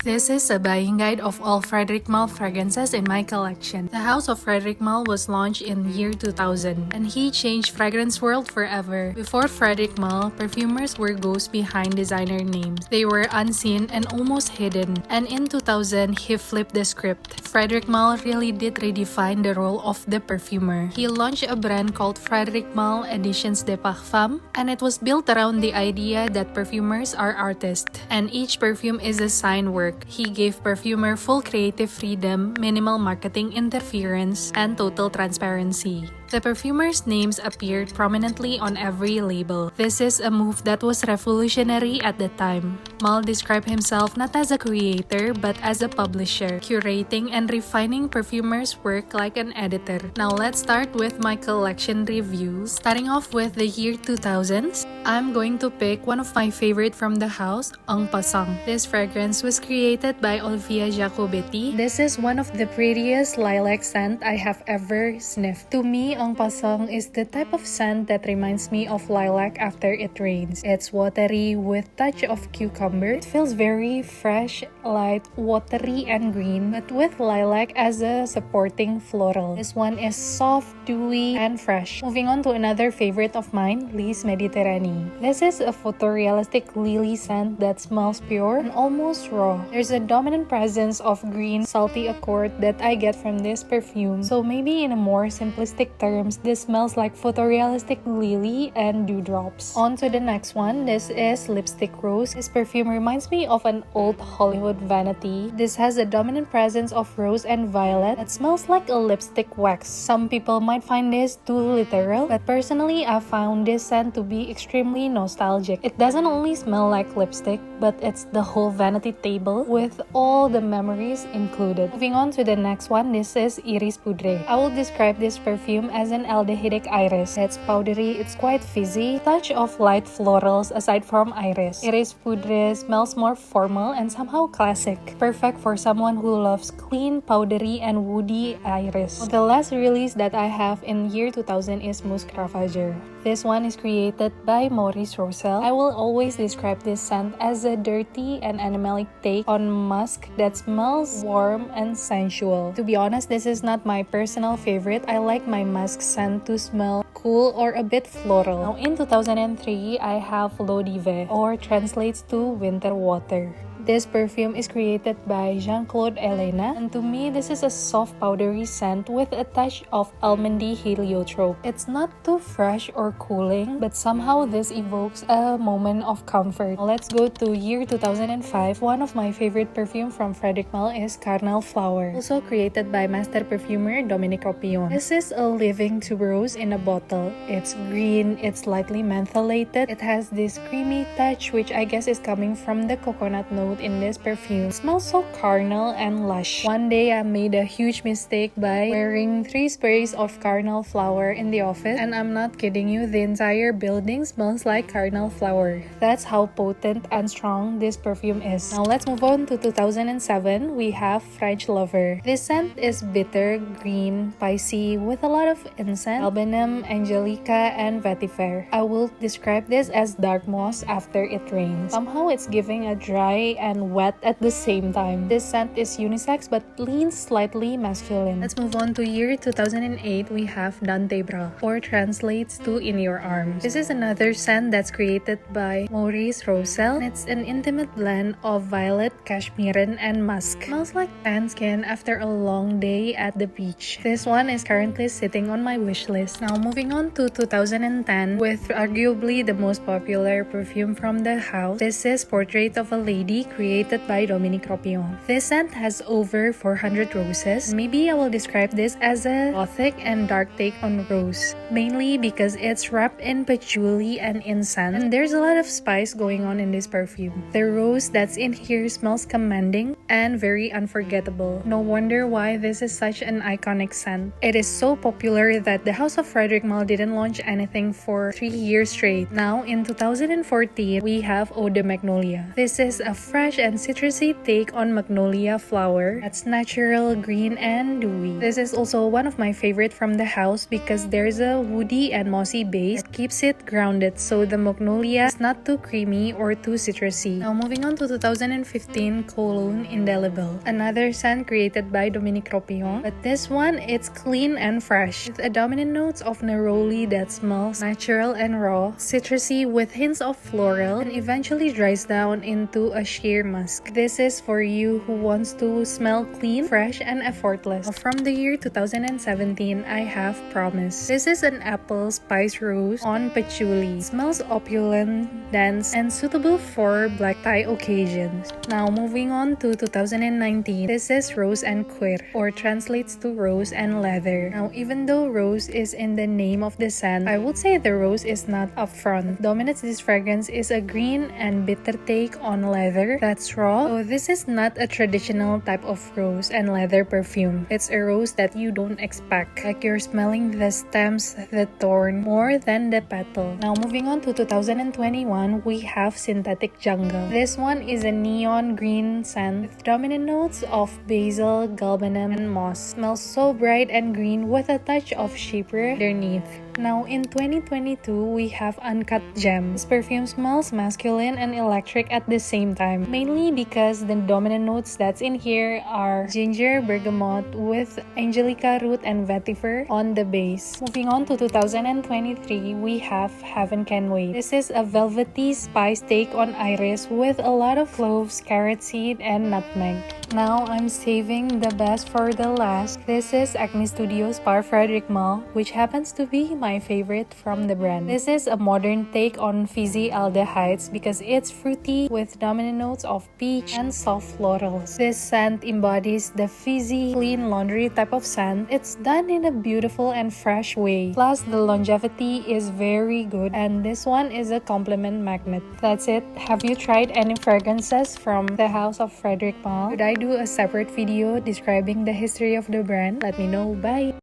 This is a buying guide of all Frederic Malle fragrances in my collection. The house of Frederic Malle was launched in year 2000, and he changed fragrance world forever. Before Frederic Malle, perfumers were ghosts behind designer names. They were unseen and almost hidden. And in 2000, he flipped the script. Frederic Malle really did redefine the role of the perfumer. He launched a brand called Frederic Malle Editions de Parfums, and it was built around the idea that perfumers are artists, and each perfume is a sign work. He gave perfumer full creative freedom, minimal marketing interference, and total transparency. The perfumer's names appeared prominently on every label. This is a move that was revolutionary at the time. Malle described himself not as a creator but as a publisher, curating and refining perfumers' work like an editor. Now let's start with my collection review. Starting off with the year 2000s, I'm going to pick one of my favorite from the house, Passant. This fragrance was created by Olivia Jacobetti. This is one of the prettiest lilac scent I have ever sniffed. To me, Passant is the type of scent that reminds me of lilac after it rains. It's watery with touch of cucumber. It feels very fresh, light, watery, and green, but with lilac as a supporting floral. This one is soft, dewy, and fresh. Moving on to another favorite of mine, Lys Mediteranee. This is a photorealistic lily scent that smells pure and almost raw. There's a dominant presence of green, salty accord that I get from this perfume. So maybe in a more simplistic terms, this smells like photorealistic lily and dewdrops. On to the next one. This is Lipstick Rose. This perfume reminds me of an old Hollywood vanity. This has a dominant presence of rose and violet that smells like a lipstick wax. Some people might find this too literal, but personally I found this scent to be extremely nostalgic. It doesn't only smell like lipstick, but it's the whole vanity table with all the memories included. Moving on to the next one, this is Iris Poudree. I will describe this perfume as an aldehydic iris. It's powdery, it's quite fizzy, touch of light florals aside from iris. Iris Poudree smells more formal and somehow classic. Perfect for someone who loves clean, powdery, and woody iris. The last release that I have in year 2000 is Musc Ravageur. This one is created by Maurice Rossel. I will always describe this scent as a dirty and animalic take on musk that smells warm and sensual. To be honest, this is not my personal favorite. I like my musk scent to smell cool or a bit floral. Now in 2003, I have L'Eau d'Hiver, or translates to winter water. This perfume is created by Jean-Claude Elena, and to me, this is a soft powdery scent with a touch of almondy heliotrope. It's not too fresh or cooling, but somehow this evokes a moment of comfort. Let's go to year 2005. One of my favorite perfume from Frederic Malle is Carnal Flower, also created by master perfumer Dominique Ropion. This is a living tuberose in a bottle. It's green, it's lightly mentholated. It has this creamy touch, which I guess is coming from the coconut note in this perfume. It smells so carnal and lush. One day I made a huge mistake by wearing 3 sprays of Carnal Flower in the office, and I'm not kidding you, the entire building smells like Carnal Flower. That's how potent and strong this perfume is. Now let's move on to 2007. We have French Lover. This scent is bitter, green, spicy with a lot of incense, albanum, angelica, and vetiver. I will describe this as dark moss after it rains. Somehow it's giving a dry and wet at the same time. This scent is unisex but leans slightly masculine. Let's move on to year 2008. We have Tes Bras, or translates to In Your Arms. This is another scent that's created by Maurice Rossel. It's an intimate blend of violet, cashmere, and musk. It smells like tan skin after a long day at the beach. This one is currently sitting on my wish list. Now moving on to 2010 with arguably the most popular perfume from the house. This is Portrait of a Lady, created by Dominique Ropion. This scent has over 400 roses. Maybe I will describe this as a gothic and dark take on rose, mainly because it's wrapped in patchouli and incense, and there's a lot of spice going on in this perfume. The rose that's in here smells commanding and very unforgettable. No wonder why this is such an iconic scent. It is so popular that the house of Frederic Malle didn't launch anything for 3 years straight. Now in 2014, we have Eau de Magnolia. This is a fresh and citrusy take on Magnolia Flower that's natural, green, and dewy. This is also one of my favorite from the house because there's a woody and mossy base that keeps it grounded, so the Magnolia is not too creamy or too citrusy. Now moving on to 2015 Cologne Indelible, another scent created by Dominique Ropillon, but this one it's clean and fresh with a dominant notes of neroli that smells natural and raw, citrusy with hints of floral, and eventually dries down into a sheer musk. This is for you who wants to smell clean, fresh, and effortless. Now, from the year 2017, I have Promise. This is an apple spice rose on patchouli. It smells opulent, dense, and suitable for black tie occasions. Now moving on to 2019, this is Rose and Cuir, or translates to rose and leather. Now even though rose is in the name of the scent, I would say the rose is not upfront. Dominates this fragrance is a green and bitter take on leather that's raw. So this is not a traditional type of rose and leather perfume. It's a rose that you don't expect, like you're smelling the stems, the thorn, more than the petal. Now moving on to 2021, we have Synthetic Jungle. This one is a neon green scent with dominant notes of basil, galbanum, and moss. Smells so bright and green with a touch of chypre underneath. Now in 2022, we have Uncut Gem. This perfume smells masculine and electric at the same time, mainly because the dominant notes that's in here are ginger, bergamot with angelica root and vetiver on the base. Moving on to 2023, we have Heaven Can Wait. This is a velvety spice take on iris with a lot of cloves, carrot seed, and nutmeg. Now I'm saving the best for the last. This is Acne Studios by Frederic Malle, which happens to be my favorite from the brand. This is a modern take on fizzy aldehydes because it's fruity with dominant notes of peach and soft florals. This scent embodies the fizzy, clean laundry type of scent. It's done in a beautiful and fresh way. Plus, the longevity is very good, and this one is a compliment magnet. That's it. Have you tried any fragrances from the house of Frederic Malle? Should I do a separate video describing the history of the brand? Let me know. Bye!